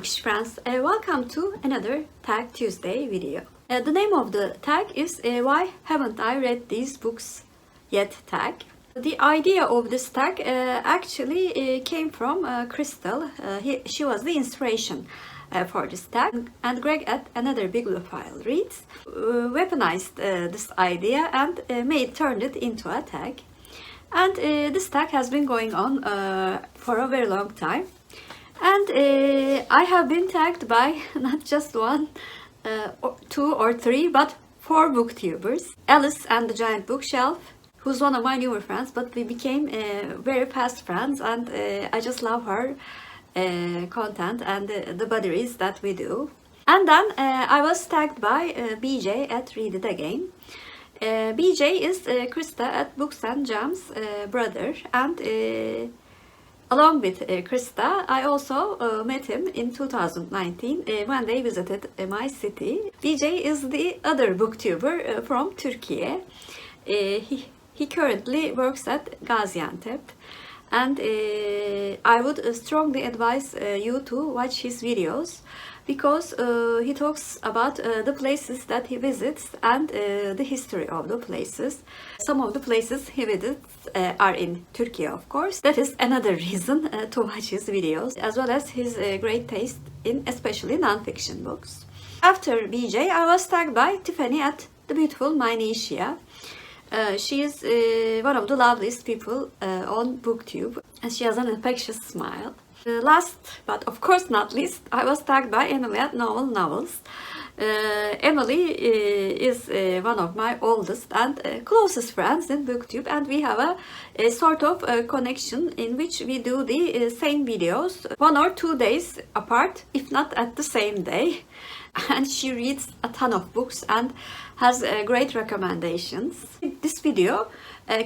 Bookish friends, welcome to another Tag Tuesday video. The name of the tag is Why Haven't I Read These Books Yet tag. The idea of this tag actually came from Crystal. She was the inspiration for this tag, and Greg at Another Bibliophile Reads weaponized this idea and turned it into a tag. And this tag has been going on for a very long time. And I have been tagged by not just one, two or three, but 4 booktubers. Alice and the Giant Bookshelf, who's one of my newer friends, but we became very fast friends, and I just love her content and the buddies that we do. And then I was tagged by BJ at Read It Again. BJ is Krista at Books and Gems brother, and along with Krista, I also met him in 2019 when they visited my city. BJ is the other booktuber from Turkey. He currently works at Gaziantep, and I would strongly advise you to watch his videos, because he talks about the places that he visits and the history of the places. Some of the places he visits are in Turkey, of course. That is another reason to watch his videos, as well as his great taste in especially non-fiction books. After BJ, I was tagged by Tiffany at The Beautiful Minutia. She is one of the loveliest people on BookTube, and she has an infectious smile. Last, but of course not least, I was tagged by Emily at Novel Novels. Emily is one of my oldest and closest friends in BookTube, and we have a sort of connection in which we do the same videos 1 or 2 days apart, if not at the same day. And she reads a ton of books and has great recommendations. This video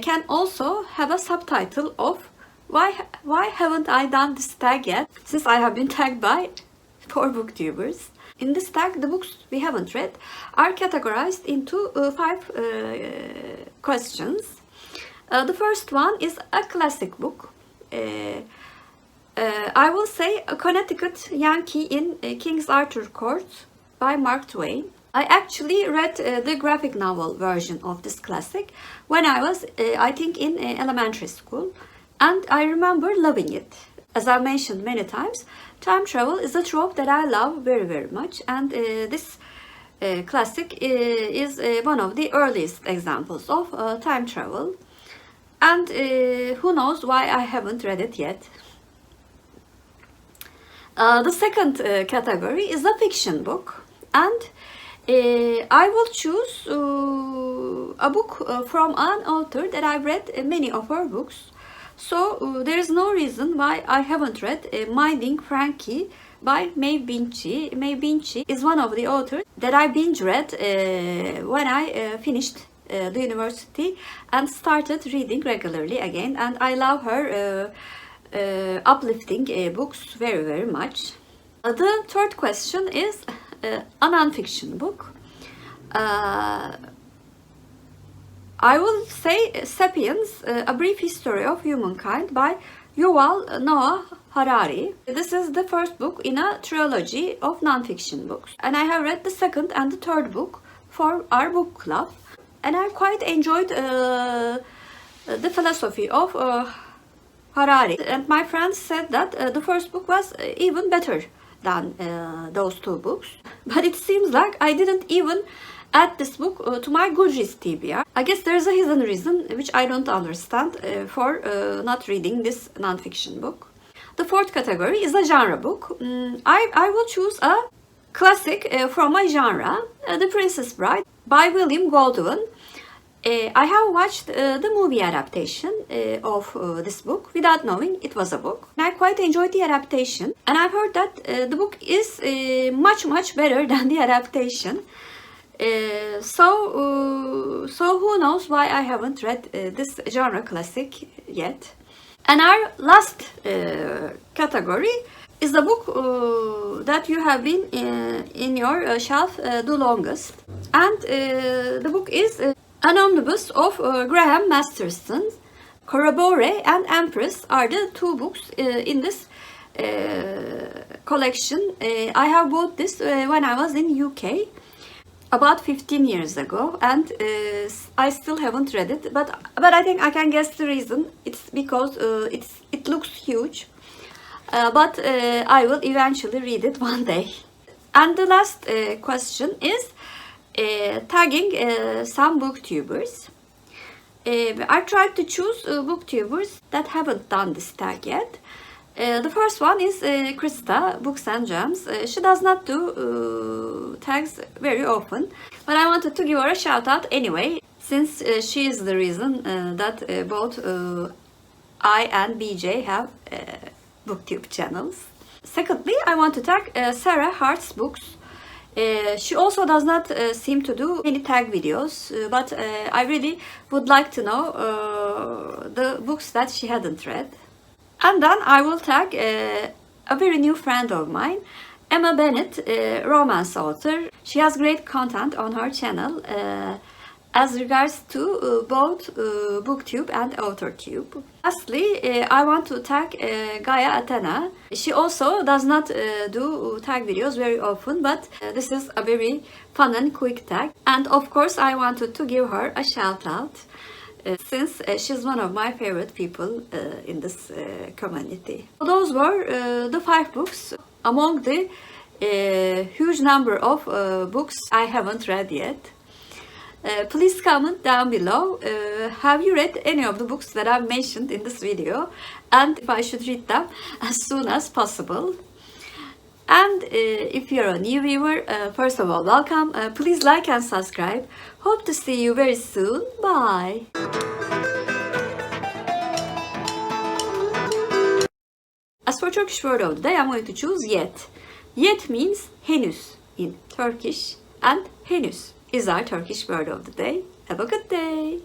can also have a subtitle of Why haven't I done this tag yet? Since I have been tagged by 4 booktubers. In this tag, the books we haven't read are categorized into 5 questions. The first one is a classic book. I will say a Connecticut Yankee in King's Arthur Court by Mark Twain. I actually read the graphic novel version of this classic when I was, I think, in elementary school. And I remember loving it. As I mentioned many times, time travel is a trope that I love very, very much. And this classic is one of the earliest examples of time travel. And who knows why I haven't read it yet. The second category is a fiction book. And I will choose a book from an author that I've read many of her books. So there is no reason why I haven't read Minding Frankie by Maeve Binchy. Maeve Binchy is one of the authors that I binge read when I finished the university and started reading regularly again. And I love her uplifting books very, very much. The third question is a non-fiction book. I will say Sapiens, A Brief History of Humankind by Yuval Noah Harari. This is the first book in a trilogy of non-fiction books. And I have read the second and the third book for our book club. And I quite enjoyed the philosophy of Harari. And my friends said that the first book was even better than those 2 books. But it seems like I didn't even add this book to my Goodreads TBR. I guess there's a hidden reason which I don't understand for not reading this non-fiction book. The fourth category is a genre book. I will choose a classic from a genre, The Princess Bride by William Goldman. I have watched the movie adaptation of this book without knowing it was a book. And I quite enjoyed the adaptation, and I've heard that the book is much better than the adaptation. So who knows why I haven't read this genre classic yet. And our last category is a book that you have been in your shelf the longest. And the book is an omnibus of Graham Masterson. Corroboree and Empress are the 2 books in this collection. I have bought this when I was in UK about 15 years ago, and I still haven't read it, but I think I can guess the reason. It's because it looks huge, but I will eventually read it one day. And the last question is tagging some booktubers. I tried to choose booktubers that haven't done this tag yet. The first one is Krista, Books and Gems. She does not do tags very often, but I wanted to give her a shout out anyway, since she is the reason that both I and BJ have booktube channels. Secondly, I want to tag Sarah Hart's books. She also does not seem to do any tag videos, but I really would like to know the books that she hadn't read. And then I will tag a very new friend of mine, Emma Bennett, romance author. She has great content on her channel as regards to both booktube and authortube. Lastly, I want to tag Gaia Athena. She also does not do tag videos very often, but this is a very fun and quick tag. And of course, I wanted to give her a shout out since she's one of my favorite people in this community. Those were the 5 books among the huge number of books I haven't read yet. Please comment down below, have you read any of the books that I've mentioned in this video, and if I should read them as soon as possible. And if you're a new viewer, first of all, welcome. Please like and subscribe. Hope to see you very soon. Bye. As for Turkish word of the day, I'm going to choose yet. Yet means henüz in Turkish, and henüz is our Turkish word of the day. Have a good day.